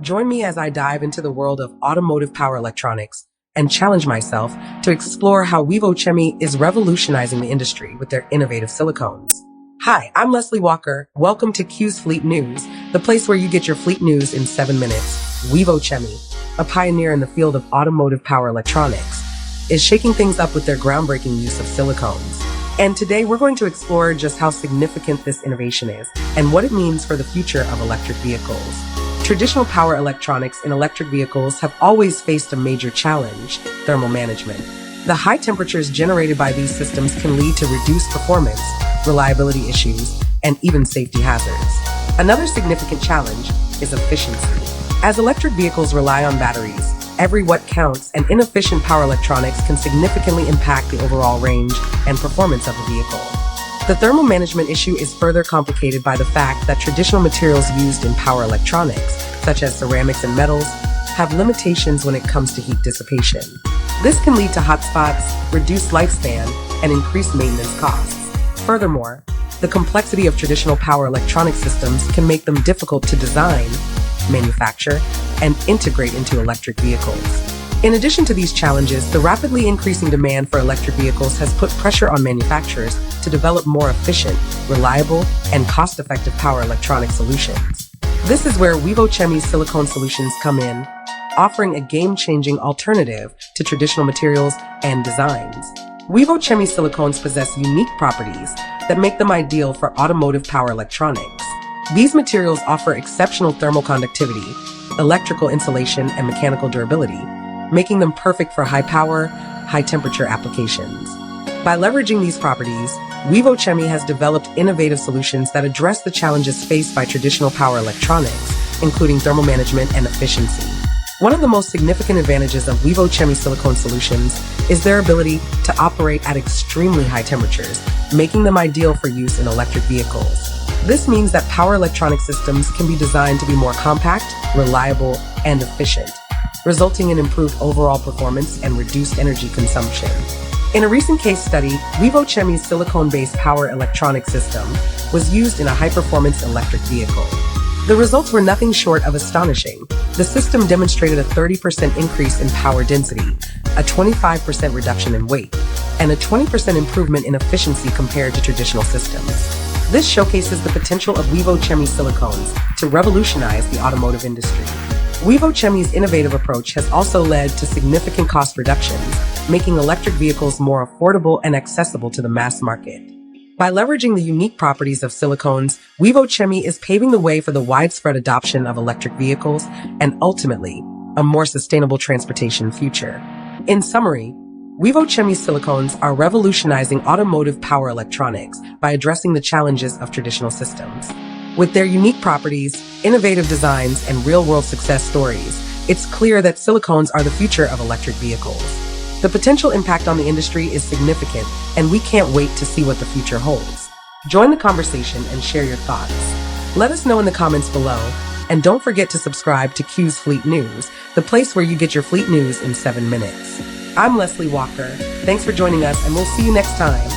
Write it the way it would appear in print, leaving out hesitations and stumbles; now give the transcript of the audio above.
Join me as I dive into the world of automotive power electronics and challenge myself to explore how Wevo-Chemie is revolutionizing the industry with their innovative silicones. Hi, I'm Leslie Walker. Welcome to Q's Fleet News, the place where you get your fleet news in 7 minutes. Wevo-Chemie, a pioneer in the field of automotive power electronics, is shaking things up with their groundbreaking use of silicones. And today we're going to explore just how significant this innovation is and what it means for the future of electric vehicles. Traditional power electronics in electric vehicles have always faced a major challenge: thermal management. The high temperatures generated by these systems can lead to reduced performance, reliability issues, and even safety hazards. Another significant challenge is efficiency. As electric vehicles rely on batteries, every watt counts, and inefficient power electronics can significantly impact the overall range and performance of the vehicle. The thermal management issue is further complicated by the fact that traditional materials used in power electronics, such as ceramics and metals, have limitations when it comes to heat dissipation. This can lead to hot spots, reduced lifespan, and increased maintenance costs. Furthermore, the complexity of traditional power electronic systems can make them difficult to design, manufacture, and integrate into electric vehicles. In addition to these challenges, the rapidly increasing demand for electric vehicles has put pressure on manufacturers to develop more efficient, reliable, and cost-effective power electronic solutions. This is where Wevo-Chemie's silicone solutions come in, offering a game-changing alternative to traditional materials and designs. Wevo-Chemie silicones possess unique properties that make them ideal for automotive power electronics. These materials offer exceptional thermal conductivity, electrical insulation, and mechanical durability, making them perfect for high-power, high-temperature applications. By leveraging these properties, Wevo-Chemie has developed innovative solutions that address the challenges faced by traditional power electronics, including thermal management and efficiency. One of the most significant advantages of Wevo-Chemie silicone solutions is their ability to operate at extremely high temperatures, making them ideal for use in electric vehicles. This means that power electronic systems can be designed to be more compact, reliable, and efficient, resulting in improved overall performance and reduced energy consumption. In a recent case study, Wevo-Chemie's silicone-based power electronic system was used in a high-performance electric vehicle. The results were nothing short of astonishing. The system demonstrated a 30% increase in power density, a 25% reduction in weight, and a 20% improvement in efficiency compared to traditional systems. This showcases the potential of Wevo-Chemie silicones to revolutionize the automotive industry. Wevo-Chemie's innovative approach has also led to significant cost reductions, making electric vehicles more affordable and accessible to the mass market. By leveraging the unique properties of silicones, Wevo-Chemie is paving the way for the widespread adoption of electric vehicles and ultimately, a more sustainable transportation future. In summary, Wevo-Chemie silicones are revolutionizing automotive power electronics by addressing the challenges of traditional systems. With their unique properties, innovative designs, and real-world success stories, it's clear that silicones are the future of electric vehicles. The potential impact on the industry is significant, and we can't wait to see what the future holds. Join the conversation and share your thoughts. Let us know in the comments below, and don't forget to subscribe to Q's Fleet News, the place where you get your fleet news in 7 minutes. I'm Leslie Walker. Thanks for joining us, and we'll see you next time.